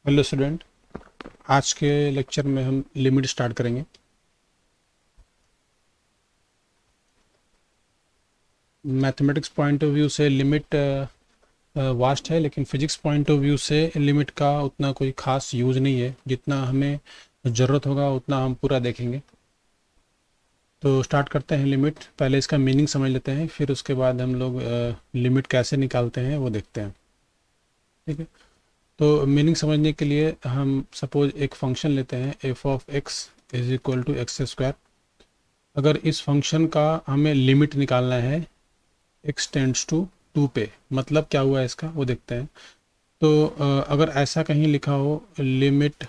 Hello student. आज के lecture में हम लिमिट स्टार्ट करेंगे। मैथमेटिक्स पॉइंट ऑफ व्यू से लिमिट वास्ट है, लेकिन फिजिक्स पॉइंट ऑफ व्यू से लिमिट का उतना कोई ख़ास यूज़ नहीं है। जितना हमें ज़रूरत होगा उतना हम पूरा देखेंगे। तो स्टार्ट करते हैं लिमिट। पहले इसका मीनिंग समझ लेते हैं, फिर उसके बाद हम लोग लिमिट कैसे निकालते हैं वो देखते हैं। ठीक है। तो मीनिंग समझने के लिए हम सपोज एक फंक्शन लेते हैं, f of x is equal to x square. अगर इस फंक्शन का हमें लिमिट निकालना है एक्स टेंड्स टू टू पे, मतलब क्या हुआ इसका वो देखते हैं। तो अगर ऐसा कहीं लिखा हो limit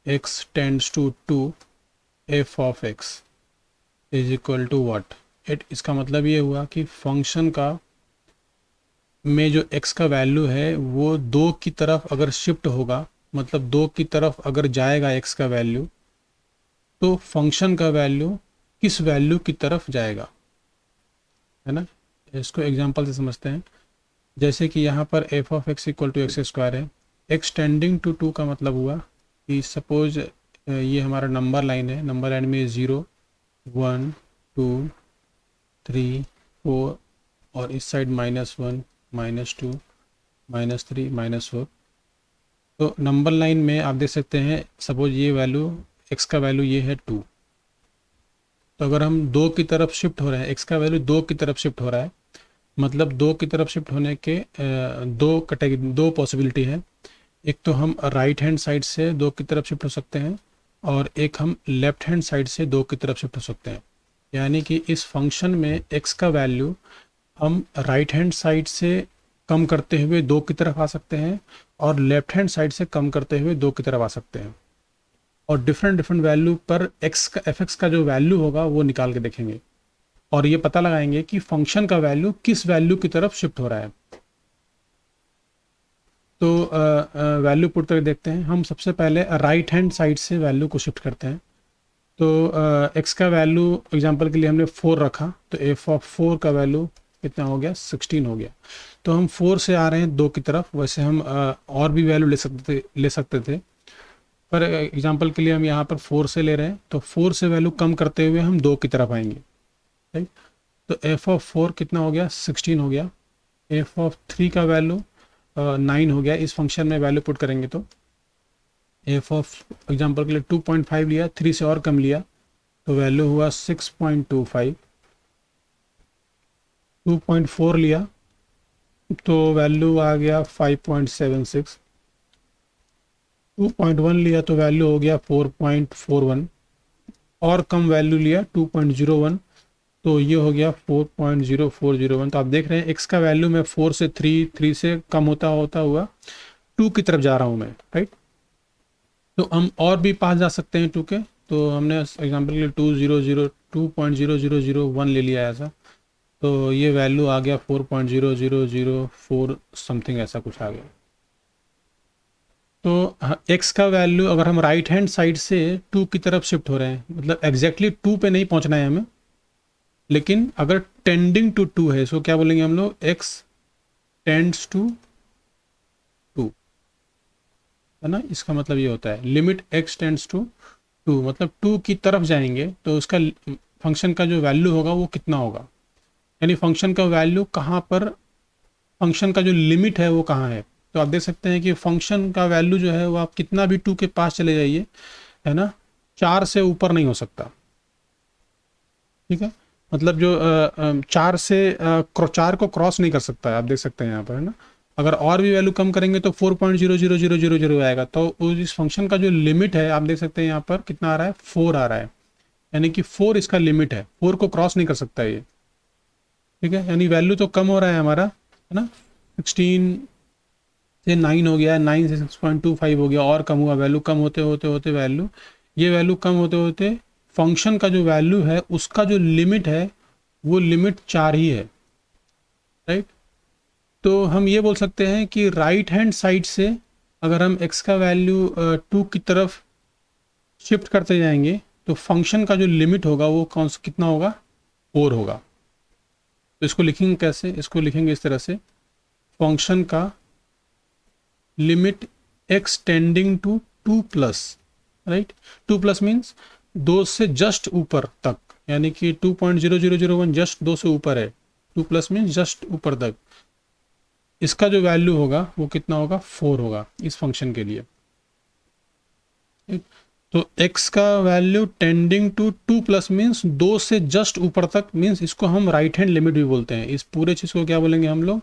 x tends to two f of x is equal to what it, इसका मतलब ये हुआ कि फंक्शन का में जो एक्स का वैल्यू है वो दो की तरफ अगर शिफ्ट होगा, मतलब दो की तरफ अगर जाएगा एक्स का वैल्यू, तो फंक्शन का वैल्यू किस वैल्यू की तरफ जाएगा, है ना। इसको एग्जांपल से समझते हैं। जैसे कि यहाँ पर f of x equal to x square है। एक्स टेंडिंग टू टू का मतलब हुआ कि सपोज ये हमारा नंबर लाइन है। नंबर लाइन में 0 1 2 3 4 और इस साइड -1 -2 -3 -4। तो नंबर लाइन में आप देख सकते हैं सपोज ये वैल्यू एक्स का वैल्यू ये है 2। तो अगर हम दो की तरफ शिफ्ट हो रहे हैं, एक्स का वैल्यू दो की तरफ शिफ्ट हो रहा है, मतलब दो की तरफ शिफ्ट होने के दो कैटेगरी, दो पॉसिबिलिटी है। एक तो हम राइट हैंड साइड से दो की तरफ शिफ्ट हो सकते हैं, और एक हम लेफ्ट हैंड साइड से दो की तरफ शिफ्ट हो सकते हैं। यानी कि इस फंक्शन में एक्स का वैल्यू हम राइट हैंड साइड से कम करते हुए दो की तरफ आ सकते हैं, और लेफ्ट हैंड साइड से कम करते हुए दो की तरफ आ सकते हैं। और डिफरेंट डिफरेंट वैल्यू पर एक्स का एफ एक्स का जो वैल्यू होगा वो निकाल के देखेंगे, और ये पता लगाएंगे कि फंक्शन का वैल्यू किस वैल्यू की तरफ शिफ्ट हो रहा है। तो वैल्यू पुट करके देखते हैं। हम सबसे पहले राइट हैंड साइड से वैल्यू को शिफ्ट करते हैं। तो एक्स का वैल्यू एग्जांपल के लिए हमने 4 रखा, तो एफ ऑफ 4 का वैल्यू कितना हो गया, 16 हो गया। तो हम 4 से आ रहे हैं दो की तरफ। वैसे हम और भी वैल्यू ले सकते थे, पर एग्जांपल के लिए हम यहाँ पर 4 से ले रहे हैं, तो 4 से वैल्यू कम करते हुए हम दो की तरफ आएंगे। राइट। तो एफ ऑफ 4 कितना हो गया, 16 हो गया। एफ ऑफ 3 का वैल्यू 9 हो गया। इस फंक्शन में वैल्यू पुट करेंगे तो एफ ऑफ एग्जांपल के लिए 2.5 लिया, 3 से और कम लिया तो वैल्यू हुआ 6.25। 2.4 लिया तो वैल्यू आ गया 5.76। 2.1 लिया तो वैल्यू हो गया 4.41, और कम वैल्यू लिया 2.01 तो ये हो गया 4.0401। तो आप देख रहे हैं एक्स का वैल्यू मैं 4 से 3, 3 से कम होता होता हुआ 2 की तरफ जा रहा हूँ मैं। राइट। तो हम और भी पास जा सकते हैं 2 के। तो हमने एग्जांपल के लिए 2.0001 ले लिया ऐसा, तो ये वैल्यू आ गया 4.0004 समथिंग, ऐसा कुछ आ गया। तो एक्स का वैल्यू अगर हम राइट हैंड साइड से 2 की तरफ शिफ्ट हो रहे हैं, मतलब एग्जैक्टली 2 पे नहीं पहुंचना है हमें, लेकिन अगर टेंडिंग टू 2 है, सो क्या बोलेंगे हम लोग, एक्स टेंड्स टू 2, है ना। इसका मतलब ये होता है लिमिट एक्स टेंड्स टू 2, मतलब 2 की तरफ जाएंगे तो उसका फंक्शन का जो वैल्यू होगा वो कितना होगा, यानी फंक्शन का वैल्यू कहाँ पर, फंक्शन का जो लिमिट है वो कहाँ है। तो आप देख सकते हैं कि फंक्शन का वैल्यू जो है वो आप कितना भी 2 के पास चले जाइए, है ना, 4 से ऊपर नहीं हो सकता। ठीक है। मतलब जो 4 से 4 को क्रॉस नहीं कर सकता है, आप देख सकते हैं यहाँ पर, है ना। अगर और भी वैल्यू कम करेंगे तो 4.00000 आएगा। तो इस फंक्शन का जो लिमिट है आप देख सकते हैं यहाँ पर कितना आ रहा है, 4 आ रहा है। यानी कि 4 इसका लिमिट है, 4 को क्रॉस नहीं कर सकता ये। ठीक है। यानी वैल्यू तो कम हो रहा है हमारा, है ना। 16 से 9 हो गया, 9 से 6.25 हो गया, और कम हुआ। वैल्यू कम होते होते होते वैल्यू, ये वैल्यू कम होते होते फंक्शन का जो वैल्यू है उसका जो लिमिट है वो लिमिट 4 ही है। राइट। तो हम ये बोल सकते हैं कि राइट हैंड साइड से अगर हम x का वैल्यू 2 की तरफ शिफ्ट करते जाएंगे तो फंक्शन का जो लिमिट होगा वो कौन सा कितना होगा, 4 होगा। तो इसको लिखेंगे कैसे, इसको लिखेंगे इस तरह से, फंक्शन का limit x tending to 2+, right. 2+ means 2 से जस्ट ऊपर तक, यानी कि 2.0001 जस्ट 2 से ऊपर है। 2+ मीन्स जस्ट ऊपर तक। इसका जो वैल्यू होगा वो कितना होगा, 4 होगा इस फंक्शन के लिए। तो x का वैल्यू टेंडिंग टू 2+ मीन्स 2 से जस्ट ऊपर तक, मीन्स इसको हम राइट हैंड लिमिट भी बोलते हैं। इस पूरे चीज़ को क्या बोलेंगे हम लोग,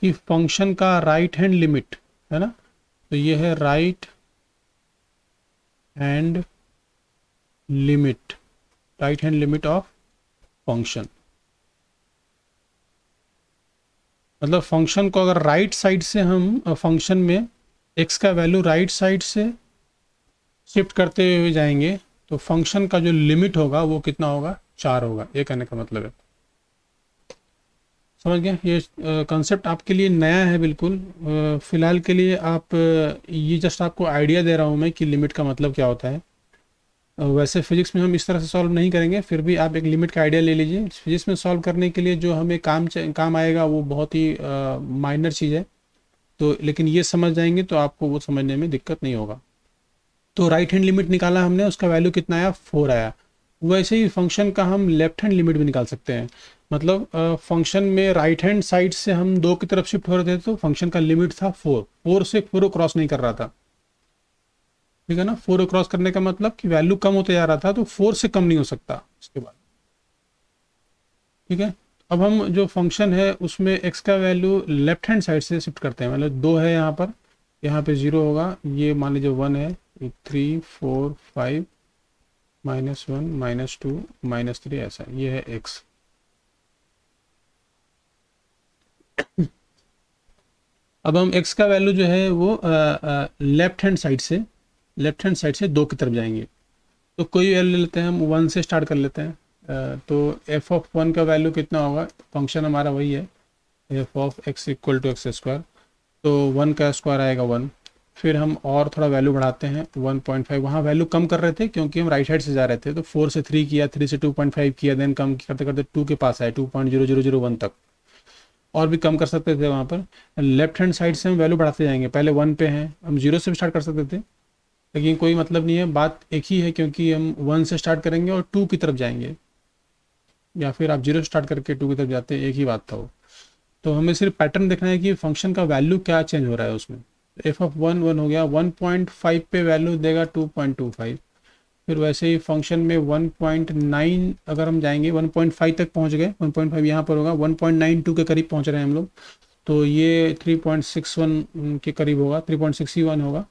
कि फंक्शन का राइट हैंड लिमिट है ना। तो ये है right hand limit, right hand limit of function. मतलब फंक्शन को अगर राइट साइड से हम फंक्शन में x का वैल्यू राइट साइड से शिफ्ट करते हुए जाएंगे तो फंक्शन का जो लिमिट होगा वो कितना होगा, 4 होगा। ये कहने का मतलब है, समझ गए। ये कंसेप्ट आपके लिए नया है बिल्कुल। फ़िलहाल के लिए आप ये जस्ट आपको आइडिया दे रहा हूँ मैं कि लिमिट का मतलब क्या होता है। वैसे फिजिक्स में हम इस तरह से सॉल्व नहीं करेंगे, फिर भी आप एक लिमिट का आइडिया ले लीजिए। फिजिक्स में सॉल्व करने के लिए जो हमें काम आएगा वो बहुत ही माइनर चीज़ है। तो लेकिन ये समझ जाएंगे तो आपको वो समझने में दिक्कत नहीं होगा। तो राइट हैंड लिमिट निकाला हमने, उसका वैल्यू कितना आया, 4 आया। वैसे ही फंक्शन का हम लेफ्ट हैंड लिमिट भी निकाल सकते हैं। मतलब फंक्शन में राइट हैंड साइड से हम 2 की तरफ शिफ्ट हो रहे थे तो फंक्शन का लिमिट था 4, 4 से 4 क्रॉस नहीं कर रहा था, ठीक है ना। 4 क्रॉस करने का मतलब कि वैल्यू कम होते जा रहा था, तो 4 से कम नहीं हो सकता उसके बाद, ठीक है। अब हम जो फंक्शन है उसमें x का वैल्यू लेफ्ट हैंड साइड से शिफ्ट करते हैं। मतलब 2 है यहाँ पे 0 होगा, ये मान लीजिए 1 है, 3 4 5 -1 -2 -3 ऐसा, ये है x। अब हम x का वैल्यू जो है वो लेफ्ट हैंड साइड से 2 की तरफ जाएंगे। तो कोई वैल्यू ले लेते हैं हम, 1 से स्टार्ट कर लेते हैं। तो f(1) का वैल्यू कितना होगा, फंक्शन हमारा वही है f(x) = x²। तो 1 का स्क्वायर आएगा 1। फिर हम और थोड़ा वैल्यू बढ़ाते हैं 1.5। वहाँ वैल्यू कम कर रहे थे क्योंकि हम राइट साइड से जा रहे थे, तो 4 से 3 किया, 3 से 2.5 किया, देन कम करते करते 2 के पास आए, 2.0001 तक। और भी कम कर सकते थे वहाँ पर। लेफ्ट हैंड साइड से हम वैल्यू बढ़ाते जाएंगे, पहले 1 पे हैं, हम 0 से भी स्टार्ट कर सकते थे, लेकिन कोई मतलब नहीं है, बात एक ही है, क्योंकि हम 1 से स्टार्ट करेंगे और 2 की तरफ जाएंगे, या फिर आप 0 स्टार्ट करके 2 की तरफ जाते हैं, एक ही बात था वो। तो हमें सिर्फ पैटर्न देखना है कि फंक्शन का वैल्यू क्या चेंज हो रहा है उसमें। f(1) 1 हो गया, 1.5 पे वैल्यू देगा 2.25। फिर वैसे ही फंक्शन में 1.9 अगर हम जाएंगे, 1.5 तक पहुंच गए, 1.5 यहाँ पर होगा, 1.92 के करीब पहुंच रहे हैं हम लोग, तो ये 3.61 के करीब होगा, 3.61 होगा।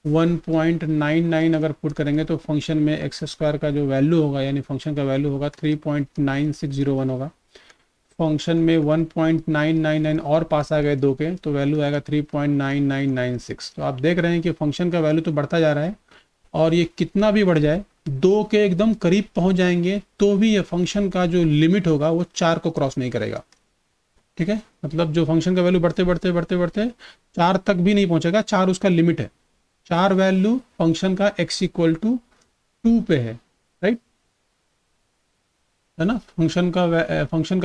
1.99 अगर पुट करेंगे तो फंक्शन में x² का जो वैल्यू होगा, यानी फंक्शन का वैल्यू होगा 3.9601 होगा। फंक्शन में 1.999 और पास आ गए 2 के, तो वैल्यू आएगा 3.9996। तो आप देख रहे हैं कि फंक्शन का वैल्यू तो बढ़ता जा रहा है, और ये कितना भी बढ़ जाए, 2 के एकदम करीब पहुंच जाएंगे तो भी ये फंक्शन का जो लिमिट होगा वो 4 को क्रॉस नहीं करेगा, ठीक है। मतलब जो फंक्शन का वैल्यू बढ़ते बढ़ते बढ़ते बढ़ते 4 तक भी नहीं पहुंचेगा, 4 उसका लिमिट है। 4 वैल्यू फंक्शन का x = 2 पे है, राइट, है ना। फंक्शन का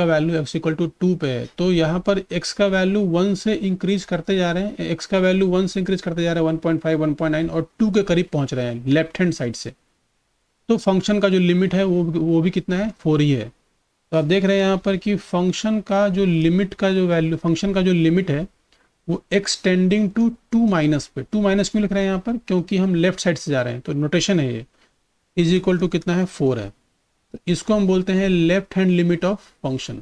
वैल्यू x = 2 पे है, तो यहाँ पर x का वैल्यू 1 से इंक्रीज करते जा रहे हैं, x का वैल्यू 1 से इंक्रीज करते जा रहे हैं, 1.5 1.9 और 2 के करीब पहुंच रहे हैं लेफ्ट हैंड साइड से। तो फंक्शन का जो लिमिट है वो भी कितना है, 4 ही है। तो आप देख रहे हैं यहाँ पर कि फंक्शन का जो लिमिट का जो वैल्यू, फंक्शन का जो लिमिट है वो x टेंडिंग टू 2- पे, 2- क्यों लिख रहे हैं यहाँ पर, क्योंकि हम लेफ्ट साइड से जा रहे हैं, तो नोटेशन है ये, = कितना है, 4 है। तो इसको हम बोलते हैं left hand limit of function,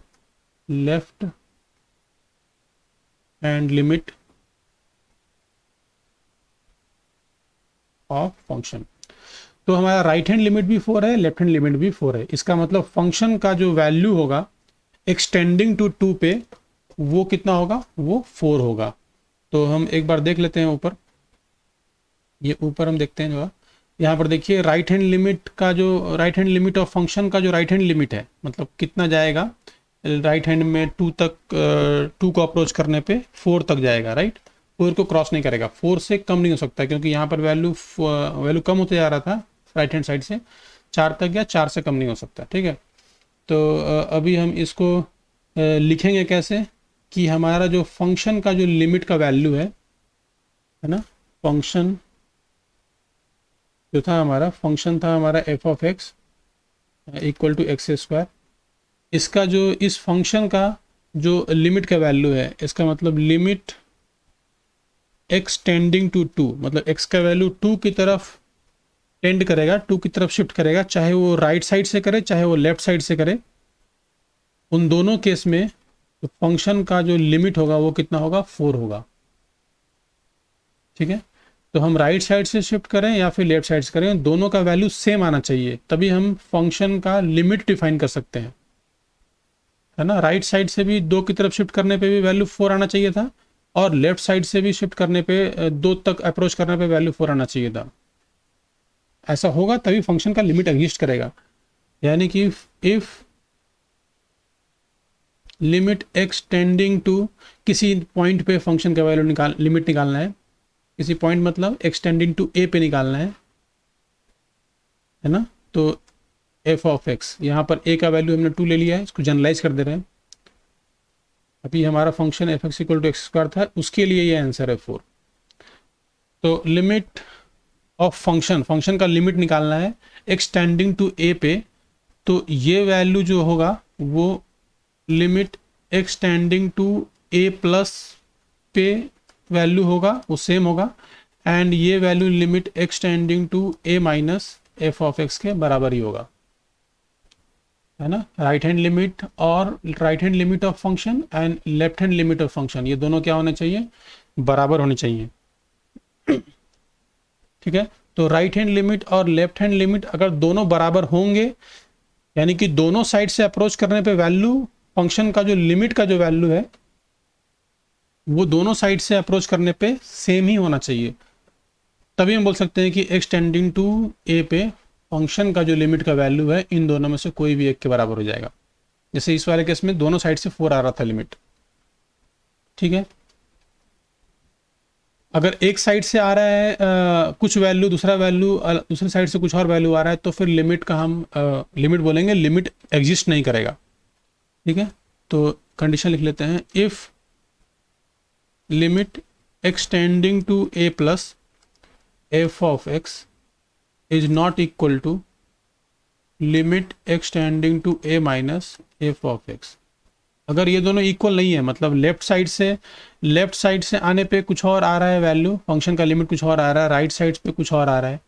left hand limit of function. तो हमारा राइट हैंड लिमिट भी 4 है, लेफ्ट हैंड लिमिट भी 4 है। इसका मतलब फंक्शन का जो वैल्यू होगा एक्सटेंडिंग टू 2 पे, वो कितना होगा, वो 4 होगा। तो हम एक बार देख लेते हैं ऊपर, ये ऊपर हम देखते हैं जो यहाँ पर देखिए, राइट हैंड लिमिट का जो, right hand limit of function का जो राइट हैंड लिमिट है, मतलब कितना जाएगा राइट हैंड में, 2 तक, 2 को अप्रोच करने पे 4 तक जाएगा, राइट। 4 को क्रॉस नहीं करेगा, 4 से कम नहीं हो सकता, क्योंकि यहाँ पर वैल्यू कम होते जा रहा था राइट हैंड साइड से, 4 तक गया, 4 से कम नहीं हो सकता, ठीक है। तो अभी हम इसको लिखेंगे कैसे, कि हमारा जो फंक्शन का जो लिमिट का वैल्यू है ना, फंक्शन जो था हमारा, फंक्शन था हमारा f of x equal to x square. इसका जो इस फंक्शन का जो लिमिट का वैल्यू है, इसका मतलब लिमिट एक्स टेंडिंग टू 2, मतलब एक्स का वैल्यू 2 की तरफ टेंड करेगा, 2 की तरफ शिफ्ट करेगा, चाहे वो राइट साइड से करे चाहे वो लेफ्ट साइड से करे। उन दोनों केस में तो फंक्शन का जो लिमिट होगा वो कितना होगा, 4 होगा। ठीक है, तो हम राइट साइड से शिफ्ट करें या फिर लेफ्ट साइड से करें, दोनों का वैल्यू सेम आना चाहिए, तभी हम फंक्शन का लिमिट डिफाइन कर सकते हैं, है ना। राइट साइड से भी 2 की तरफ शिफ्ट करने पे भी वैल्यू 4 आना चाहिए था, और लेफ्ट साइड से भी शिफ्ट करने पे 2 तक अप्रोच करने पे वैल्यू 4 आना चाहिए था। ऐसा होगा तभी फंक्शन का लिमिट एग्जिस्ट करेगा। यानी कि if limit x tending to, किसी पॉइंट पे फंक्शन का वैल्यू लिमिट निकालना है, किसी पॉइंट मतलब एक्स टेंडिंग टू ए पे निकालना है ना। तो एफ ऑफ एक्स, यहाँ पर ए का वैल्यू हमने 2 ले लिया है, इसको जनरलाइज कर दे रहे हैं। अभी हमारा function f x equal to x square था, उसके लिए ये आंसर है 4। तो लिमिट ऑफ फंक्शन का लिमिट निकालना है एक्स टेंडिंग टू ए पे, तो ये वैल्यू जो होगा वो limit x tending to a plus पे वैल्यू होगा, वो सेम होगा, एंड ये value limit x tending to a minus f of x के बराबर ही होगा, है ना। राइट हैंड लिमिट और right hand limit of function and left hand limit of function, ये दोनों क्या होने चाहिए, बराबर होने चाहिए। ठीक है, तो राइट हैंड लिमिट और लेफ्ट हैंड लिमिट अगर दोनों बराबर होंगे, यानी कि दोनों साइड से अप्रोच करने पे वैल्यू, फंक्शन का जो लिमिट का जो वैल्यू है वो दोनों साइड से अप्रोच करने पे सेम ही होना चाहिए, तभी हम बोल सकते हैं कि एक्स टेंडिंग टू ए पे फंक्शन का जो लिमिट का वैल्यू है इन दोनों में से कोई भी एक के बराबर हो जाएगा। जैसे इस वाले केस में दोनों साइड से 4 आ रहा था लिमिट। ठीक है, अगर एक साइड से आ रहा है कुछ वैल्यू, दूसरा वैल्यू दूसरी साइड से कुछ और वैल्यू आ रहा है, तो फिर लिमिट का हम लिमिट बोलेंगे, लिमिट एग्जिस्ट नहीं करेगा। ठीक है, तो कंडीशन लिख लेते हैं, if limit x tending to a plus f of x is not equal to limit x tending to a minus f of x. अगर ये दोनों इक्वल नहीं है, मतलब लेफ्ट साइड से आने पे कुछ और आ रहा है वैल्यू, फंक्शन का लिमिट कुछ और आ रहा है, राइट साइड पे कुछ और आ रहा है,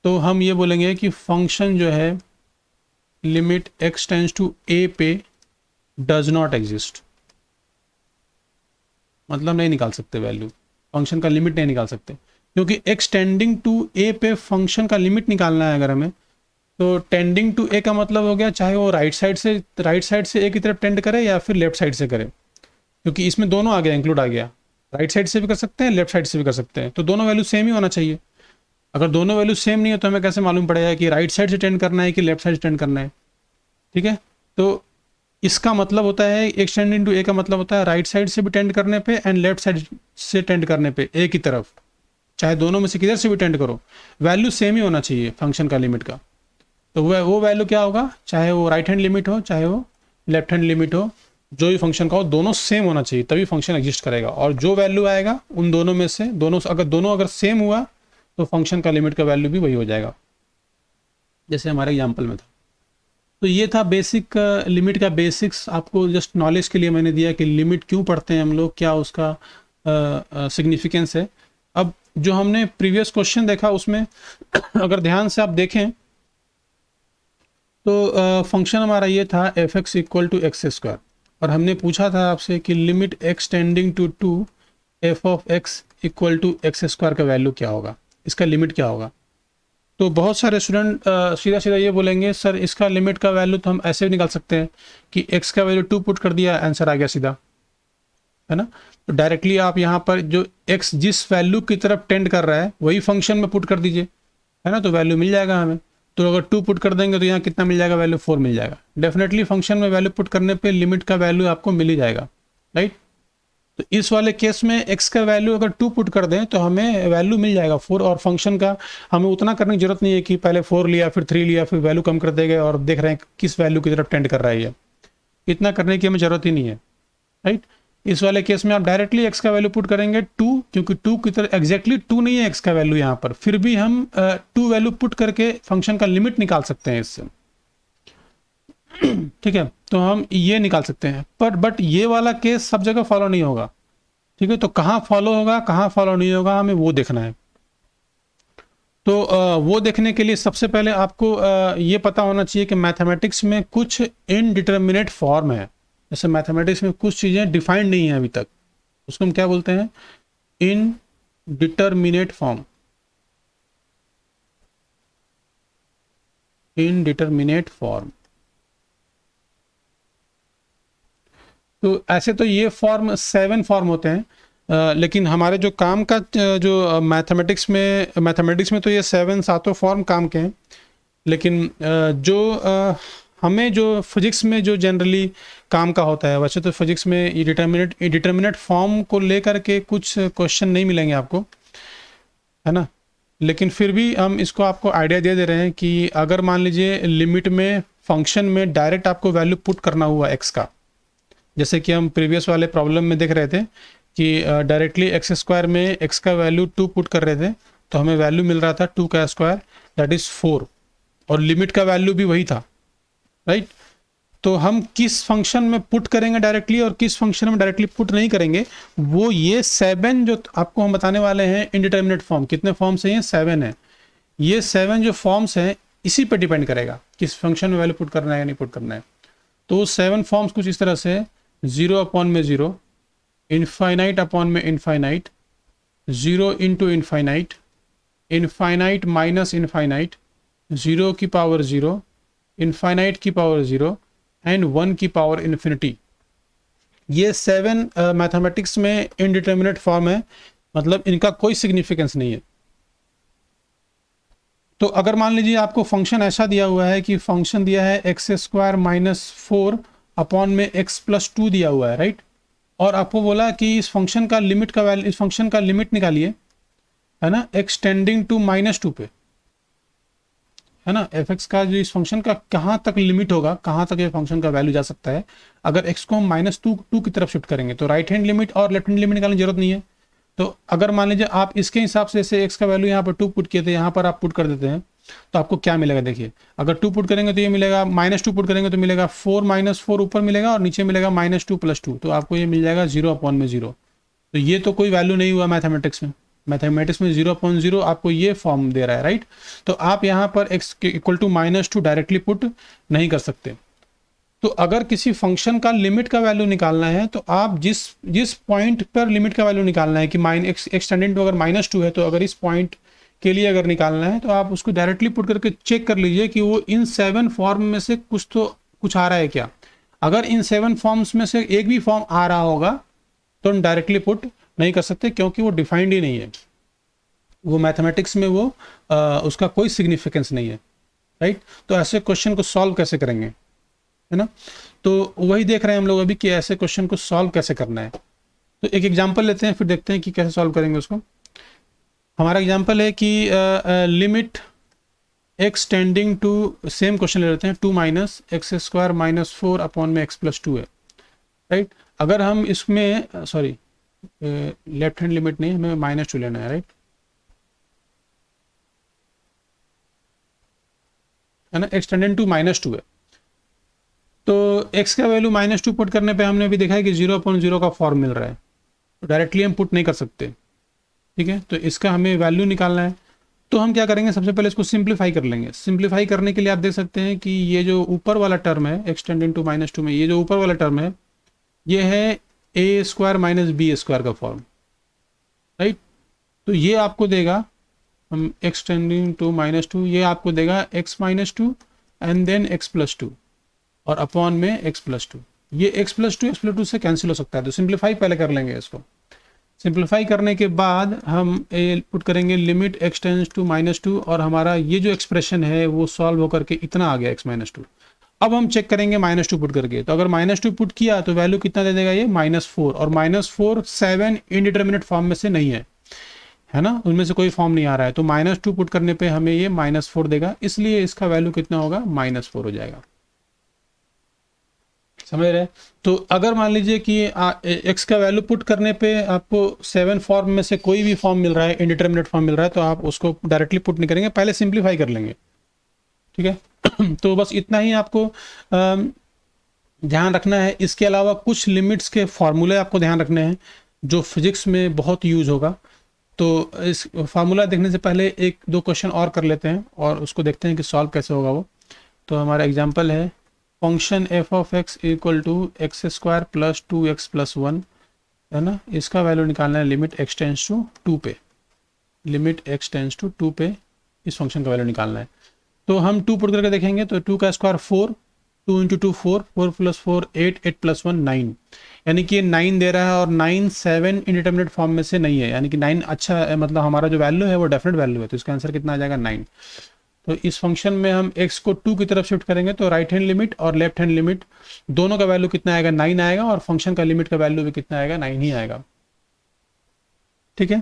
तो हम ये बोलेंगे कि फंक्शन जो है लिमिट एक्स टेंड्स टू ए पे डज नॉट एग्जिस्ट, मतलब नहीं निकाल सकते वैल्यू, फंक्शन का लिमिट नहीं निकाल सकते, क्योंकि एक्स टेंडिंग टू ए पे फंक्शन का लिमिट निकालना है अगर हमें, तो टेंडिंग टू ए का मतलब हो गया चाहे वो राइट साइड से ए की तरफ टेंड करे या फिर लेफ्ट साइड से करे, क्योंकि इसमें दोनों आ गया, इंक्लूड आ गया, राइट साइड से भी कर सकते हैं, लेफ्ट साइड से भी कर सकते हैं, तो दोनों वैल्यू सेम ही होना चाहिए। अगर दोनों वैल्यू सेम नहीं है तो हमें कैसे मालूम पड़ेगा कि राइट साइड से टेंड करना है कि लेफ्ट साइड से टेंड करना है। ठीक है, तो इसका मतलब होता है एक्स टेंडिंग टू ए का मतलब होता है राइट साइड से भी टेंड करने पे एंड लेफ्ट साइड से टेंड करने पे, ए की तरफ, चाहे दोनों में से किधर से भी टेंड करो, वैल्यू सेम ही होना चाहिए फंक्शन का लिमिट का। तो वो वैल्यू क्या होगा, चाहे वो राइट हैंड लिमिट हो चाहे वो लेफ्ट हैंड लिमिट हो, जो भी फंक्शन का हो दोनों सेम होना चाहिए, तभी फंक्शन एग्जिस्ट करेगा। और जो वैल्यू आएगा उन दोनों में से, दोनों अगर सेम हुआ तो फंक्शन का लिमिट का वैल्यू भी वही हो जाएगा, जैसे हमारे एग्जाम्पल में था। तो ये था बेसिक लिमिट का बेसिक्स, आपको जस्ट नॉलेज के लिए मैंने दिया कि लिमिट क्यों पढ़ते हैं हम लोग, क्या उसका सिग्निफिकेंस है। अब जो हमने प्रीवियस क्वेश्चन देखा उसमें अगर ध्यान से आप देखें तो फंक्शन हमारा ये था f x equal to x square, और हमने पूछा था आपसे कि limit x tending to 2 f of x equal to x square का वैल्यू क्या होगा, इसका लिमिट क्या होगा। तो बहुत सारे स्टूडेंट सीधा सीधा ये बोलेंगे सर इसका लिमिट का वैल्यू तो हम ऐसे भी निकाल सकते हैं कि x का वैल्यू 2 पुट कर दिया, आंसर आ गया सीधा, है ना। तो डायरेक्टली आप यहाँ पर जो x जिस वैल्यू की तरफ टेंड कर रहा है वही फंक्शन में पुट कर दीजिए, है ना, तो वैल्यू मिल जाएगा हमें। तो अगर 2 पुट कर देंगे तो यहाँ कितना मिल जाएगा, वैल्यू 4 मिल जाएगा। डेफिनेटली फंक्शन में वैल्यू पुट करने पे लिमिट का वैल्यू आपको मिल ही जाएगा, राइट। तो इस वाले केस में x का वैल्यू अगर 2 पुट कर दें तो हमें वैल्यू मिल जाएगा 4, और फंक्शन का हमें उतना करने की जरूरत नहीं है कि पहले 4 लिया फिर 3 लिया फिर वैल्यू कम कर देंगे और देख रहे हैं किस वैल्यू की तरफ टेंड कर रहा है ये, इतना करने की हमें ज़रूरत ही नहीं है, राइट। इस वाले केस में आप डायरेक्टली एक्स का वैल्यू पुट करेंगे 2, क्योंकि 2 की तरह एग्जैक्टली 2 नहीं है एक्स का वैल्यू यहाँ पर, फिर भी हम 2 वैल्यू पुट करके फंक्शन का लिमिट निकाल सकते हैं इससे। ठीक है, तो हम ये निकाल सकते हैं, पर बट ये वाला केस सब जगह फॉलो नहीं होगा। ठीक है, तो कहाँ फॉलो होगा कहाँ फॉलो नहीं होगा हमें वो देखना है। तो वो देखने के लिए सबसे पहले आपको ये पता होना चाहिए कि मैथमेटिक्स में कुछ इनडिटर्मिनेट फॉर्म है। जैसे मैथमेटिक्स में कुछ चीज़ें डिफाइंड नहीं है अभी तक, उसको हम क्या बोलते हैं, इनडिटर्मिनेट फॉर्म। इनडिटर्मिनेट फॉर्म, तो ऐसे तो ये फॉर्म 7 फॉर्म होते हैं, लेकिन हमारे जो काम का जो मैथमेटिक्स में तो ये 7 फॉर्म काम के हैं। लेकिन हमें जो फिजिक्स में जो जनरली काम का होता है, वैसे तो फिजिक्स में ये डिटर्मिनेट फॉर्म को लेकर के कुछ क्वेश्चन नहीं मिलेंगे आपको, है ना। लेकिन फिर भी हम इसको आपको आइडिया दे दे रहे हैं कि अगर मान लीजिए लिमिट में फंक्शन में डायरेक्ट आपको वैल्यू पुट करना हुआ एक्स का, जैसे कि हम प्रीवियस वाले प्रॉब्लम में देख रहे थे कि डायरेक्टली एक्स स्क्वायर में एक्स का वैल्यू 2 पुट कर रहे थे, तो हमें वैल्यू मिल रहा था 2 का स्क्वायर दैट इज़ 4, और लिमिट का वैल्यू भी वही था, राइट। तो हम किस फंक्शन में पुट करेंगे डायरेक्टली और किस फंक्शन में डायरेक्टली पुट नहीं करेंगे, वो ये 7 जो आपको हम बताने वाले हैं इनडिटर्मिनेट फॉर्म, कितने फॉर्म्स हैं ये 7 है। ये 7 जो फॉर्म्स हैं इसी पे डिपेंड करेगा किस फंक्शन में वैल्यू पुट करना है या नहीं पुट करना है। तो 7 फॉर्म्स कुछ इस तरह से 0 अपॉन में 0, इनफाइनाइट अपॉन में infinite, 0 into infinite, infinite minus infinite, 0 की पावर 0, इनफाइनाइट की पावर 0 एंड 1 की पावर इन्फिनिटी। ये 7 मैथमेटिक्स में इनडिटर्मिनेट फॉर्म है, मतलब इनका कोई सिग्निफिकेंस नहीं है। तो अगर मान लीजिए आपको फंक्शन ऐसा दिया हुआ है कि फंक्शन दिया है एक्स स्क्वायर माइनस 4 अपॉन में एक्स प्लस 2 दिया हुआ है, राइट, और आपको बोला कि इस फंक्शन का लिमिट का वैल्यू, इस फंक्शन का लिमिट निकालिए, है ना, एक्सटेंडिंग टू -2 पे, है ना, एफ एक्स का जो इस फंक्शन का कहाँ तक लिमिट होगा, कहाँ तक ये फंक्शन का वैल्यू जा सकता है। अगर एक्स को हम -2 की तरफ शिफ्ट करेंगे तो राइट हैंड लिमिट और लेफ्ट हैंड लिमिट निकालने की जरूरत नहीं है। तो अगर मान लीजिए आप इसके हिसाब से जैसे एक्स का वैल्यू यहाँ पर 2 पुट किए थे, यहाँ पर आप पुट कर देते हैं, तो आपको क्या मिलेगा देखिए। अगर 2 पुट करेंगे तो ये मिलेगा, -2 पुट करेंगे तो मिलेगा 4 - 4 ऊपर मिलेगा और नीचे मिलेगा -2 + 2, तो आपको ये मिल जाएगा 0 अपॉन में 0। तो ये तो कोई वैल्यू नहीं हुआ मैथमेटिक्स में। मैथमेटिक्स में 0 अपॉन 0 आपको ये फॉर्म दे रहा है, राइट। तो आप यहाँ पर x के इक्वल टू -2 डायरेक्टली पुट नहीं कर सकते। तो अगर किसी फंक्शन का लिमिट का वैल्यू निकालना है तो आप जिस पॉइंट पर लिमिट का वैल्यू निकालना है कि एक्सटेंडेड टू अगर -2 है, तो अगर इस पॉइंट के लिए अगर निकालना है तो आप उसको डायरेक्टली पुट करके चेक कर लीजिए कि वो इन 7 फॉर्म में से कुछ आ रहा है क्या। अगर इन 7 फॉर्म्स में से एक भी फॉर्म आ रहा होगा तो हम डायरेक्टली पुट नहीं कर सकते, क्योंकि वो डिफाइंड ही नहीं है, वो मैथमेटिक्स में वो उसका कोई सिग्निफिकेंस नहीं है, राइट। तो ऐसे क्वेश्चन को सॉल्व कैसे करेंगे, है ना। तो वही देख रहे हैं हम लोग अभी कि ऐसे क्वेश्चन को सॉल्व कैसे करना है। तो एक एग्जांपल लेते हैं, फिर देखते हैं कि कैसे सॉल्व करेंगे उसको। हमारा एग्जांपल है कि limit x tending to, same question ले लेते हैं, 2 - x² - 4 अपॉन में x + 2 है, राइट। अगर हम इसमें सॉरी लेफ्ट हैंड लिमिट नहीं, हमें -2 लेना है, राइट, है ना, एक्स टेंडेंट टू -2 है। तो x का वैल्यू -2 पुट करने पे हमने अभी देखा है कि 0 अपॉन 0 का फॉर्म मिल रहा है, तो डायरेक्टली हम पुट नहीं कर सकते, ठीक है। तो इसका हमें वैल्यू निकालना है, तो हम क्या करेंगे, सबसे पहले इसको सिंप्लीफाई कर लेंगे। सिंप्लीफाई करने के लिए आप देख सकते हैं कि ये जो ऊपर वाला टर्म है एक्स टेंडेंट टू -2 में, ये जो ऊपर वाला टर्म है ये है a² - b² का फॉर्म, राइट। तो ये आपको देगा, हम एक्स टेंडिंग टू -2, ये आपको देगा x - 2 एंड देन x + 2 और अपॉन में x + 2। ये x + 2 से कैंसिल हो सकता है, तो सिंप्लीफाई पहले कर लेंगे इसको। सिंप्लीफाई करने के बाद हम पुट करेंगे लिमिट x टेंड्स टू -2 और हमारा ये जो एक्सप्रेशन है वो सॉल्व होकर के इतना आ गया x - 2। अब हम चेक करेंगे -2 पुट करके, तो अगर -2 पुट किया तो वैल्यू कितना दे देगा ये -4, और -4 7 इनडिटर्मिनेट फॉर्म में से नहीं है ना, उनमें से कोई फॉर्म नहीं आ रहा है। तो -2 पुट करने पे हमें ये -4 देगा, इसलिए इसका वैल्यू कितना होगा, -4 हो जाएगा। समझ रहे हैं। तो अगर मान लीजिए कि एक्स का वैल्यू पुट करने पे आपको 7 फॉर्म में से कोई भी फॉर्म मिल रहा है, इनडिटर्मिनेट फॉर्म मिल रहा है, तो आप उसको डायरेक्टली पुट नहीं करेंगे, पहले सिंप्लीफाई कर लेंगे। ठीक है। तो बस इतना ही आपको ध्यान रखना है। इसके अलावा कुछ लिमिट्स के फॉर्मूले आपको ध्यान रखने हैं जो फिजिक्स में बहुत यूज होगा। तो इस फार्मूला देखने से पहले एक दो क्वेश्चन और कर लेते हैं और उसको देखते हैं कि सॉल्व कैसे होगा वो। तो हमारा एग्जांपल है function f of x equal to x square plus 2x plus 1, है ना। इसका वैल्यू निकालना है लिमिट एक्स टेंस टू 2 पे, लिमिट एक्स टेंस टू 2 पे इस फंक्शन का वैल्यू निकालना है। तो हम 2 पुट करके देखेंगे तो 2 का स्क्वायर 4, 2 इंटू 2 4, 4 प्लस 4 8, 8 प्लस 1 9, यानी कि ये 9 दे रहा है और 9 7 इंडिटरमिनेट फॉर्म में से नहीं है, यानी कि 9 अच्छा है, मतलब हमारा जो वैल्यू है वो डेफिनेट वैल्यू है। तो इसका आंसर कितना आ जाएगा 9। तो इस फंक्शन में हम x को 2 की तरफ शिफ्ट करेंगे तो राइट हैंड लिमिट और लेफ्ट हैंड लिमिट दोनों का वैल्यू कितना आएगा 9 आएगा, और फंक्शन का लिमिट का वैल्यू भी कितना आएगा 9 ही आएगा। ठीक है।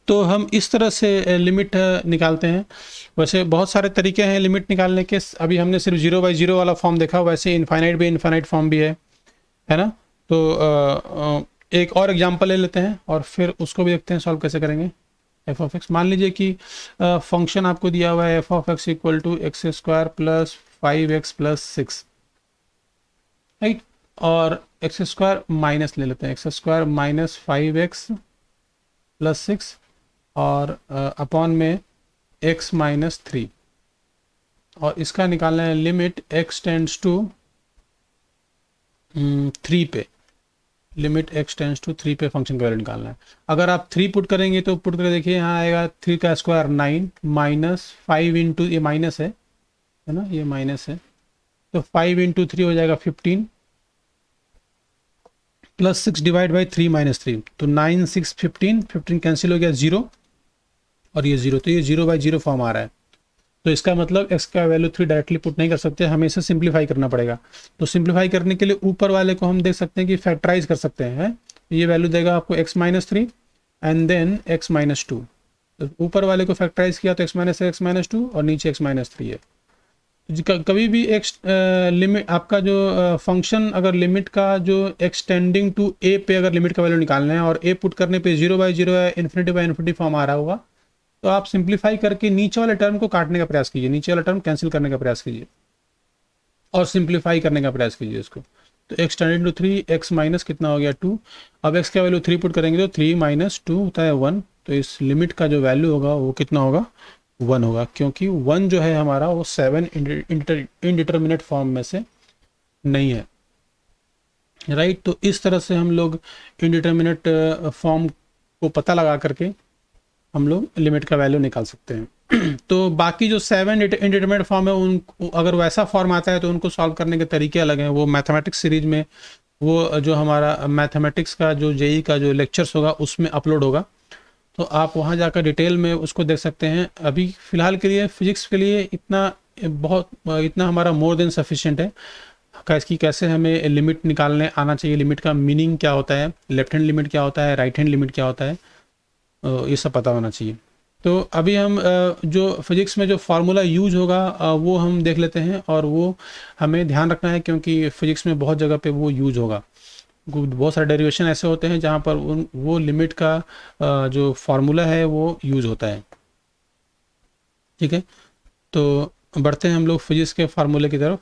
तो हम इस तरह से लिमिट निकालते हैं। वैसे बहुत सारे तरीके हैं लिमिट निकालने के, अभी हमने सिर्फ 0/0 वाला फॉर्म देखा, वैसे इनफाइनाइट भी इनफाइनाइट फॉर्म भी है ना। तो एक और एग्जांपल ले लेते हैं और फिर उसको भी देखते हैं सॉल्व कैसे करेंगे। एफ ऑफ एक्स, मान लीजिए कि फंक्शन आपको दिया हुआ है f of x equal to x square plus 5x plus 6, right. और एक्स स्क्वायर माइनस ले लेते हैं, x square minus 5x plus 6 और अपॉन में x माइनस 3, और इसका निकालना है लिमिट x टेंड्स टू 3 पे, लिमिट x टेंड्स टू 3 पे फंक्शन का वैल्यू निकालना है। अगर आप 3 पुट करेंगे तो पुट करके देखिए यहाँ आएगा 3 का स्क्वायर 9 माइनस 5 इंटू, ये माइनस है ना, ये माइनस है, तो 5 इंटू 3 हो जाएगा 15 प्लस 6 डिवाइड बाई 3 माइनस 3, तो 9 6 15, 15 कैंसिल हो गया 0 और ये 0, तो ये 0/0 फॉर्म आ रहा है। तो इसका मतलब x का वैल्यू 3 डायरेक्टली पुट नहीं कर सकते, हमें इसे सिंप्लीफाई करना पड़ेगा। तो सिंप्लीफाई करने के लिए ऊपर वाले को हम देख सकते हैं कि फैक्टराइज कर सकते हैं। ये वैल्यू देगा आपको x minus 3 and then x minus 2, तो ऊपर वाले को फैक्टराइज किया तो x माइनस 2 और नीचे x माइनस 3 है। कभी भी x लिमिट आपका जो फंक्शन अगर लिमिट का जो एक्सटेंडिंग टू a पे अगर लिमिट का वैल्यू निकालना है और a पुट करने पे 0/0 है, इन्फिनिटी फॉर्म आ रहा होगा, तो आप सिंप्लीफाई करके नीचे वाले टर्म को काटने का प्रयास कीजिए, नीचे वाला टर्म कैंसिल करने का प्रयास कीजिए और सिंप्लीफाई करने का प्रयास कीजिए इसको। तो x tending to 3, x minus कितना हो गया 2, अब x का वैल्यू 3 पुट करेंगे तो 3 माइनस 2 होता है 1, तो इस लिमिट का जो वैल्यू होगा वो कितना होगा 1 होगा, क्योंकि 1 जो है हमारा वो 7 इनडिटरमिनेट फॉर्म में से नहीं है, राइट। तो इस तरह से हम लोग इनडिटरमिनेट फॉर्म को पता लगा करके हम लोग लिमिट का वैल्यू निकाल सकते हैं। तो बाकी जो 7 इंडिटरमिनेट फॉर्म है उन अगर वैसा फॉर्म आता है तो उनको सॉल्व करने के तरीके अलग हैं, वो मैथमेटिक्स सीरीज में, वो जो हमारा मैथमेटिक्स का जो जेई का जो लेक्चर्स होगा उसमें अपलोड होगा, तो आप वहाँ जाकर डिटेल में उसको देख सकते हैं। अभी फ़िलहाल के लिए फिजिक्स के लिए इतना हमारा मोर देन सफिशिएंट है। इसकी कैसे हमें लिमिट निकालने आना चाहिए, लिमिट का मीनिंग क्या होता है, लेफ्ट हैंड लिमिट क्या होता है, राइट हैंड लिमिट क्या होता है, ये सब पता होना चाहिए। तो अभी हम जो फिजिक्स में जो फार्मूला यूज होगा वो हम देख लेते हैं, और वो हमें ध्यान रखना है क्योंकि फिजिक्स में बहुत जगह पे वो यूज होगा। बहुत सारे डेरिवेशन ऐसे होते हैं जहाँ पर वो लिमिट का जो फार्मूला है वो यूज होता है। ठीक है, तो बढ़ते हैं हम लोग फिजिक्स के फार्मूले की तरफ।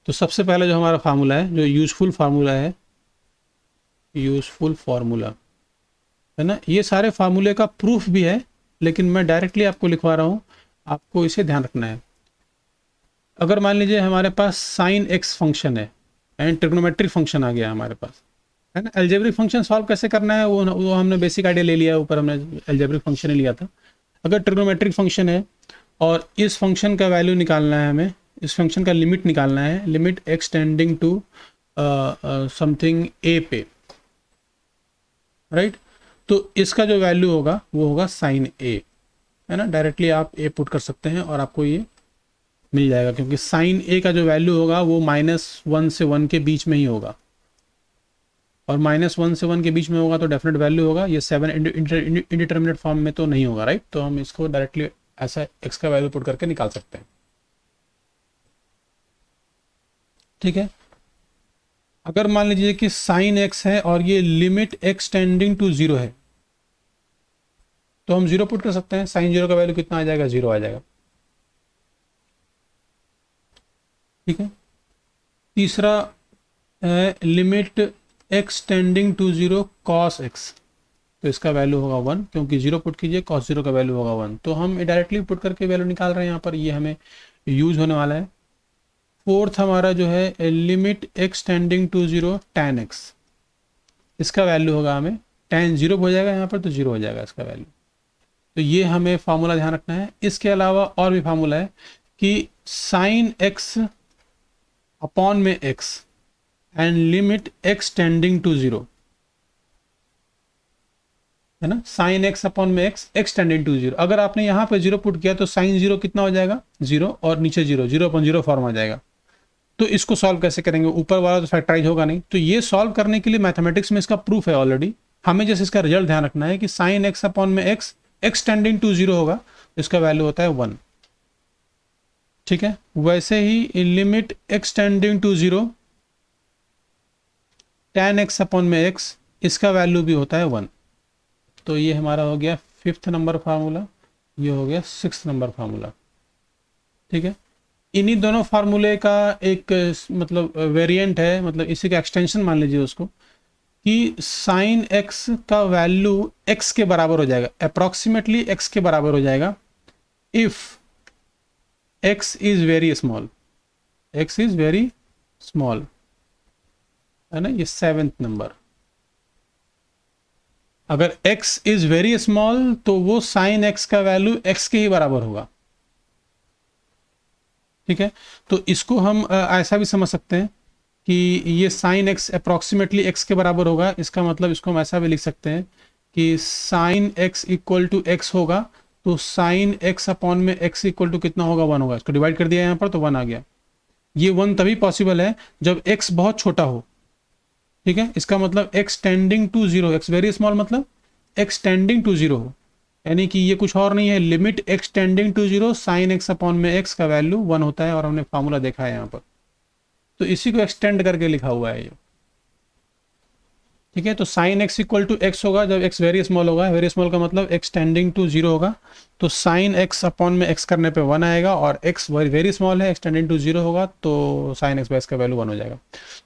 तो सबसे पहले जो हमारा फार्मूला है, जो यूज़फुल फार्मूला है, यूज़फुल फार्मूला है ना, ये सारे फार्मूले का प्रूफ भी है, लेकिन मैं डायरेक्टली आपको लिखवा रहा हूँ, आपको इसे ध्यान रखना है। अगर मान लीजिए हमारे पास साइन एक्स फंक्शन है एंड ट्रिग्नोमेट्रिक फंक्शन आ गया हमारे पास, है ना। अलजेब्रिक फंक्शन सॉल्व कैसे करना है वो हमने बेसिक आइडिया ले लिया, ऊपर हमने अलजेब्रिक फंक्शन ही लिया था। अगर ट्रिग्नोमेट्रिक फंक्शन है और इस फंक्शन का वैल्यू निकालना है, हमें इस फंक्शन का लिमिट निकालना है, limit x tending to something a पे, राइट। तो इसका जो वैल्यू होगा वो होगा साइन ए, है ना। डायरेक्टली आप ए पुट कर सकते हैं और आपको ये मिल जाएगा, क्योंकि साइन ए का जो वैल्यू होगा वो -1 से 1 के बीच में ही होगा, और -1 से 1 के बीच में होगा तो डेफिनेट वैल्यू होगा, ये 7 इंडिटरमिनेट फॉर्म में तो नहीं होगा, राइट। तो हम इसको डायरेक्टली ऐसा x का वैल्यू पुट करके निकाल सकते हैं, ठीक है। अगर मान लीजिए कि साइन x है और ये लिमिट x टेंडिंग टू 0 है, तो हम 0 पुट कर सकते हैं। साइन 0 का वैल्यू कितना आ जाएगा, 0 आ जाएगा, ठीक है। तीसरा है limit x tending to 0 cos x, तो इसका वैल्यू होगा 1, क्योंकि 0 पुट कीजिए cos 0 का वैल्यू होगा 1, तो हम डायरेक्टली पुट करके वैल्यू निकाल रहे हैं यहाँ पर, ये हमें यूज होने वाला है। फोर्थ हमारा जो है limit x tending to 0 tan x, इसका वैल्यू होगा हमें tan 0 हो जाएगा यहाँ पर, तो 0 हो जाएगा इसका वैल्यू। तो ये हमें फार्मूला ध्यान रखना है। इसके अलावा और भी फार्मूला है कि साइन x अपॉन में x and limit x tending to 0, है ना। साइन x अपॉन में x टेंडिंग टू 0, अगर आपने यहाँ पे 0 पुट किया तो साइन 0 कितना हो जाएगा, 0, और नीचे 0, 0/0 फॉर्म आ जाएगा। तो इसको सॉल्व कैसे करेंगे, ऊपर वाला तो फैक्टराइज होगा नहीं, तो ये सॉल्व करने के लिए मैथमेटिक्स में इसका प्रूफ है ऑलरेडी, हमें जैसे इसका रिजल्ट ध्यान रखना है कि साइन x अपॉन में x टेंडिंग टू 0 होगा, इसका वैल्यू होता है 1, ठीक है। वैसे ही limit x tending to 0 tan x upon में x, इसका वैल्यू भी होता है 1। तो ये हमारा हो गया 5th नंबर फार्मूला, ये हो गया 6th नंबर फार्मूला, ठीक है। इन्हीं दोनों फार्मूले का एक मतलब वेरिएंट है, मतलब इसी का एक्सटेंशन मान लीजिए उसको, कि साइन x का वैल्यू x के बराबर हो जाएगा, अप्रॉक्सीमेटली x के बराबर हो जाएगा if x is very small, x is very small, है ना, ये 7th नंबर। अगर x इज वेरी स्मॉल तो वो साइन x का वैल्यू x के ही बराबर होगा, ठीक है। तो इसको हम ऐसा भी समझ सकते हैं कि ये साइन x अप्रॉक्सीमेटली x के बराबर होगा, इसका मतलब इसको हम ऐसा भी लिख सकते हैं कि sine x equal to x होगा, तो साइन x अपॉन में x इक्वल टू कितना होगा, 1 होगा। इसको डिवाइड कर दिया यहाँ पर तो 1 आ गया। ये 1 तभी पॉसिबल है जब x बहुत छोटा हो, ठीक है। इसका मतलब x tending to 0, x very small मतलब x टेंडिंग टू 0 हो, यानी कि ये कुछ और नहीं है, limit x tending to 0 sine x upon में x का वैल्यू 1 होता है, और हमने फार्मूला देखा है यहाँ पर, तो इसी को एक्सटेंड करके लिखा हुआ है ये, ठीक है। तो sine x equal to x होगा जब x वेरी स्मॉल होगा, वेरी स्मॉल का मतलब x टेंडिंग टू 0 होगा, तो साइन x अपॉन में x करने पे 1 आएगा, और x वेरी स्मॉल है, x टेंडिंग टू 0 होगा, तो साइन x बाय x का वैल्यू 1 हो जाएगा।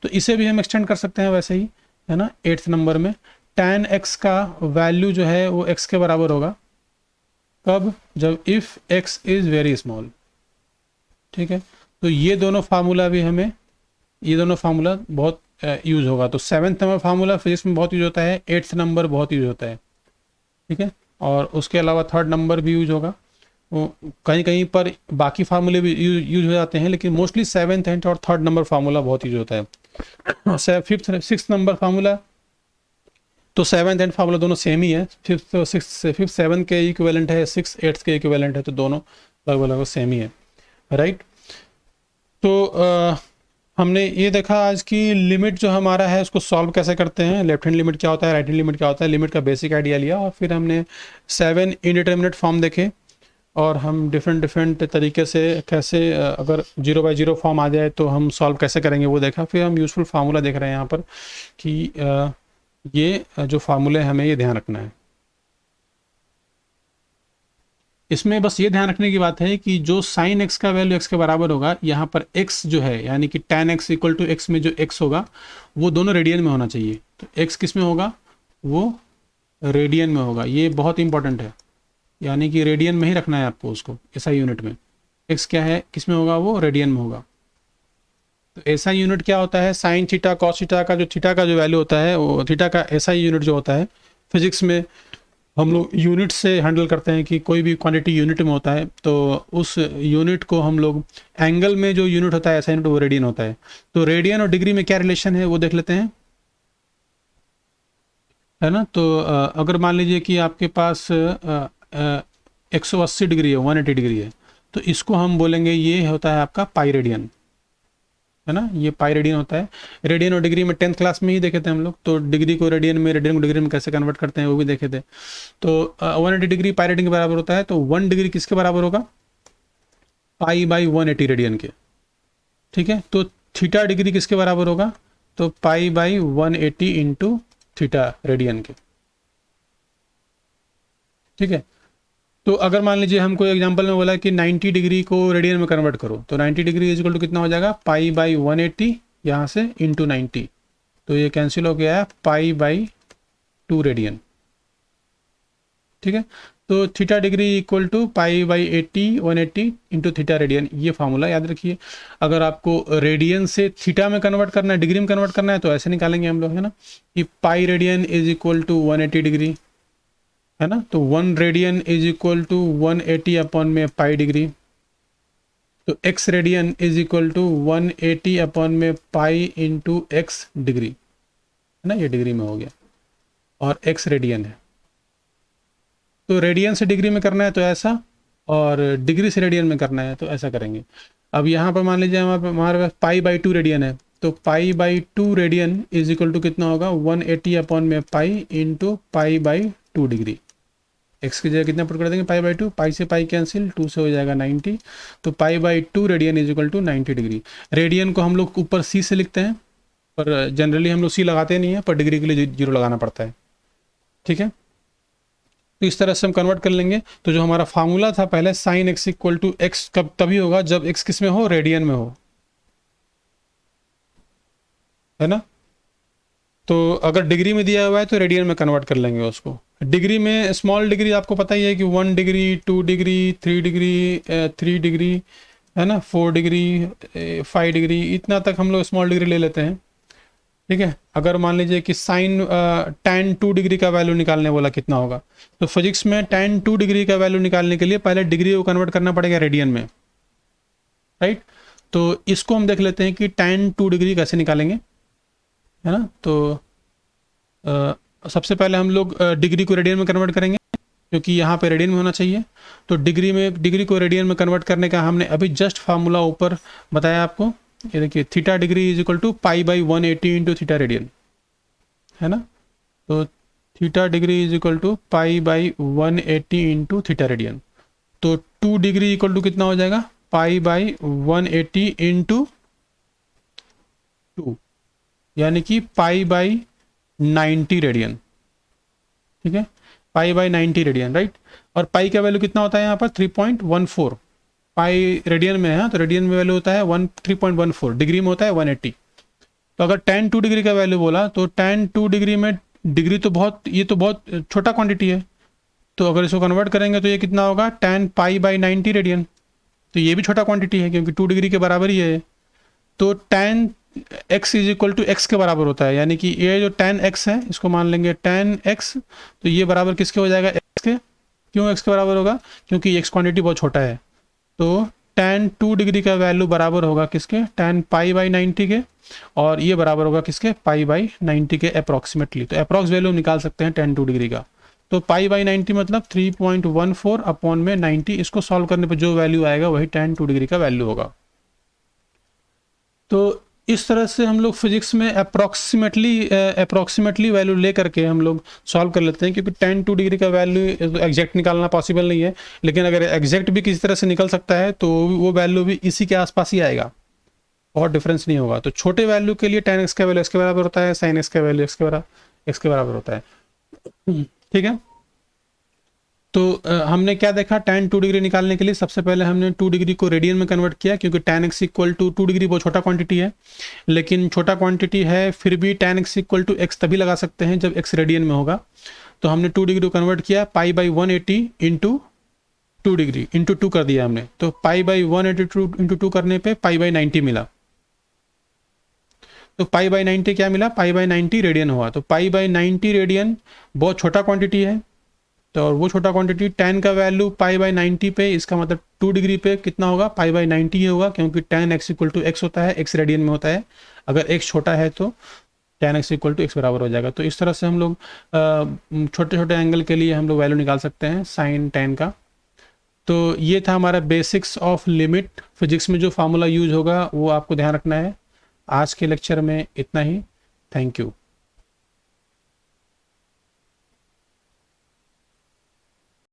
तो इसे भी हम एक्सटेंड कर सकते हैं वैसे ही, है ना। 8th नंबर में tan x का वैल्यू जो है वो x के बराबर होगा, कब, जब if x is very small, ठीक है। तो ये दोनों फार्मूला भी हमें, ये दोनों फार्मूला बहुत यूज होगा। तो 7th नंबर फार्मूला फिजिक्स में बहुत यूज होता है, 8th नंबर बहुत यूज होता है, ठीक है। और उसके अलावा 3rd नंबर भी यूज होगा, वो कहीं कहीं पर बाकी फार्मूले भी यूज हो जाते हैं, लेकिन मोस्टली 7th एंड और 3rd नंबर फार्मूला बहुत यूज होता है। 5th 6th नंबर फार्मूला, तो 7th एंड फार्मूला दोनों सेम ही है, 5th 7th के इक्विवेलेंट है, 6th 8th के इक्विवेलेंट है, तो दोनों लगभग सेम ही है, राइट। तो हमने ये देखा आज की लिमिट जो हमारा है उसको सॉल्व कैसे करते हैं, लेफ्ट हैंड लिमिट क्या होता है, राइट हैंड लिमिट क्या होता है, लिमिट का बेसिक आइडिया लिया, और फिर हमने 7 इंडिटरमिनेट फॉर्म देखे, और हम डिफरेंट तरीके से कैसे अगर 0/0 फॉर्म आ जाए तो हम सॉल्व कैसे करेंगे वो देखा। फिर हम यूज़फुल फार्मूला देख रहे हैं यहाँ पर कि ये जो फार्मूले हमें ये ध्यान रखना है। इसमें बस ये ध्यान रखने की बात है कि जो साइन x का वैल्यू x के बराबर होगा, यहाँ पर x जो है यानी कि tan x equal to x में जो x होगा वो दोनों रेडियन में होना चाहिए। तो x किस में होगा, वो रेडियन में होगा, ये बहुत इंपॉर्टेंट है, यानी कि रेडियन में ही रखना है आपको उसको, ऐसा यूनिट में। x क्या है, किस में होगा, वो रेडियन में होगा। तो ऐसा यूनिट क्या होता है, साइन थीटा कॉस थीटा का जो थीटा का जो वैल्यू होता है, वो थीटा का ऐसा यूनिट जो होता है, फिजिक्स में हम लोग यूनिट से हैंडल करते हैं कि कोई भी क्वांटिटी यूनिट में होता है, तो उस यूनिट को हम लोग एंगल में जो यूनिट होता है ऐसा यूनिट वो रेडियन होता है। तो रेडियन और डिग्री में क्या रिलेशन है वो देख लेते हैं, है ना। तो अगर मान लीजिए कि आपके पास 180 डिग्री है, 180 डिग्री है, तो इसको हम बोलेंगे ये होता है आपका पाई रेडियन, है ना, ये पाई रेडियन होता है। रेडियन और डिग्री में 10th क्लास में ही देखे थे हम लोग, तो डिग्री को रेडियन में, रेडियन को डिग्री में कैसे कन्वर्ट करते हैं वो भी देखे थे। तो 180 डिग्री पाई रेडियन के बराबर होता है, तो 1 डिग्री किसके बराबर होगा, पाई बाई 180 रेडियन के, ठीक है। तो थीटा डिग्री किसके बराबर होगा, तो pi by 180 into theta radian के, ठीक है। तो अगर मान लीजिए हमको एग्जांपल में बोला कि 90 डिग्री को रेडियन में कन्वर्ट करो, तो 90 डिग्री इज इक्वल टू कितना हो जाएगा, पाई बाई 180 यहाँ से इंटू 90, तो ये कैंसिल हो गया है पाई बाई 2 रेडियन, ठीक है। तो theta degree equal to pi by 180 into theta radian, ये फार्मूला याद रखिए। अगर आपको रेडियन से थीटा में कन्वर्ट करना है, डिग्री में कन्वर्ट करना है, तो ऐसे निकालेंगे हम लोग, है ना, कि pi radian is equal to 180 degree, है ना। तो 1 radian is equal to 180 upon में पाई डिग्री, तो x radian is equal to 180 upon में पाई इंटू एक्स डिग्री, है ना, ये डिग्री में हो गया, और x रेडियन है। तो रेडियन से डिग्री में करना है तो ऐसा, और डिग्री से रेडियन में करना है तो ऐसा करेंगे। अब यहाँ पर मान लीजिए हमारे पास पाई बाई 2 रेडियन है, तो pi by 2 radian is equal to कितना होगा, 180 अपॉन में pi into pi by 2 degree. X की जगह कितना पुट कर देंगे, पाई बाई 2, पाई से पाई कैंसिल, 2 से हो जाएगा 90, तो pi by 2 radian is equal to 90 degree. Radian को हम लोग ऊपर सी से लिखते हैं, पर जनरली हम लोग सी लगाते नहीं है, पर डिग्री के लिए जीरो लगाना पड़ता है, ठीक है। तो इस तरह से हम कन्वर्ट कर लेंगे। तो जो हमारा फार्मूला था पहले, sine x equal to x कब तभी होगा जब एक्स किस में हो, रेडियन में हो, है ना। तो अगर डिग्री में दिया हुआ है तो रेडियन में कन्वर्ट कर लेंगे उसको। डिग्री में स्मॉल डिग्री आपको पता ही है कि 1 डिग्री, 2 डिग्री, 3 डिग्री, 3 डिग्री, है ना, 4 डिग्री, 5 डिग्री, इतना तक हम लोग स्मॉल डिग्री ले लेते हैं, ठीक है। अगर मान लीजिए कि साइन tan 2 डिग्री का वैल्यू निकालने बोला कितना होगा, तो फिजिक्स में tan 2 डिग्री का वैल्यू निकालने के लिए पहले डिग्री को कन्वर्ट करना पड़ेगा रेडियन में, राइट। तो इसको हम देख लेते हैं कि tan 2 डिग्री कैसे निकालेंगे, है ना। तो सबसे पहले हम लोग डिग्री को रेडियन में कन्वर्ट करेंगे, क्योंकि यहाँ पे रेडियन में होना चाहिए। तो डिग्री को रेडियन में कन्वर्ट करने का हमने अभी जस्ट फार्मूला ऊपर बताया आपको, ये देखिए, theta degree is equal to pi by 180 into theta radian, है ना। तो theta degree is equal to pi by 180 into theta radian, तो 2 डिग्री इक्वल टू कितना हो जाएगा, पाई बाई 180 इंटू 2, यानी कि पाई बाई 90 रेडियन, ठीक है, पाई बाई 90 रेडियन, राइट। और पाई का वैल्यू कितना होता है यहाँ पर, 3.14, पाई रेडियन में है, तो रेडियन में वैल्यू होता है 3.14, डिग्री में होता है 180। तो अगर tan 2 डिग्री का वैल्यू बोला, तो tan 2 डिग्री में डिग्री तो बहुत, ये तो बहुत छोटा क्वांटिटी है, तो अगर इसको कन्वर्ट करेंगे तो ये कितना होगा, tan पाई बाई 90 रेडियन, तो ये भी छोटा क्वांटिटी है क्योंकि 2 डिग्री के बराबर ही है। तो tan x is equal to x के बराबर होता है, यानी कि ये जो tan x है इसको मान लेंगे tan x, तो ये बराबर किसके हो जाएगा, x के। क्यों x के बराबर होगा, क्योंकि x क्वांटिटी बहुत छोटा है। तो tan 2 डिग्री का वैल्यू बराबर होगा किसके, tan पाई बाई 90 के, और ये बराबर होगा किसके, पाई बाई 90 के अप्रॉक्सीमेटली। तो अप्रॉक्स वैल्यू निकाल सकते हैं tan 2 डिग्री का। तो पाई बाई 90 मतलब 3.14 अपॉन में 90, इसको सॉल्व करने पर जो वैल्यू आएगा वही tan 2 डिग्री का वैल्यू होगा। तो इस तरह से हम लोग फिजिक्स में अप्रॉक्सीमेटली वैल्यू ले करके हम लोग सॉल्व कर लेते हैं, क्योंकि tan 2 डिग्री का वैल्यू एग्जैक्ट निकालना पॉसिबल नहीं है, लेकिन अगर एग्जैक्ट भी किसी तरह से निकल सकता है तो वो वैल्यू भी इसी के आसपास ही आएगा, और डिफरेंस नहीं होगा। तो छोटे वैल्यू के लिए tan x का वैल्यू x के बराबर होता है, sin x का वैल्यू x के बराबर होता है, ठीक है। तो हमने क्या देखा, tan 2 डिग्री निकालने के लिए सबसे पहले हमने 2 डिग्री को रेडियन में कन्वर्ट किया, क्योंकि tan x equal to 2 degree बहुत छोटा क्वांटिटी है, लेकिन छोटा क्वांटिटी है फिर भी tan x equal to x तभी लगा सकते हैं जब x रेडियन में होगा। तो हमने 2 डिग्री को कन्वर्ट किया, पाई बाई 180 इंटू 2 डिग्री इंटू 2 कर दिया हमने, तो पाई बाई 182 इंटू 2 करने पे पाई बाई 90 मिला। तो पाई बाई 90 क्या मिला, पाई बाई 90 रेडियन हुआ। तो पाई बाई 90 रेडियन बहुत छोटा क्वांटिटी है, तो और वो छोटा क्वांटिटी tan का वैल्यू पाई बाई 90 पे, इसका मतलब 2 डिग्री पे कितना होगा, पाई बाई 90 ही होगा, क्योंकि tan x equal to x होता है, x रेडियन में होता है। अगर x छोटा है तो tan x equal to x बराबर हो जाएगा। तो इस तरह से हम लोग छोटे छोटे एंगल के लिए हम लोग वैल्यू निकाल सकते हैं साइन tan का। तो ये था हमारा बेसिक्स ऑफ लिमिट। फिजिक्स में जो फार्मूला यूज होगा वो आपको ध्यान रखना है। आज के लेक्चर में इतना ही। Thank you.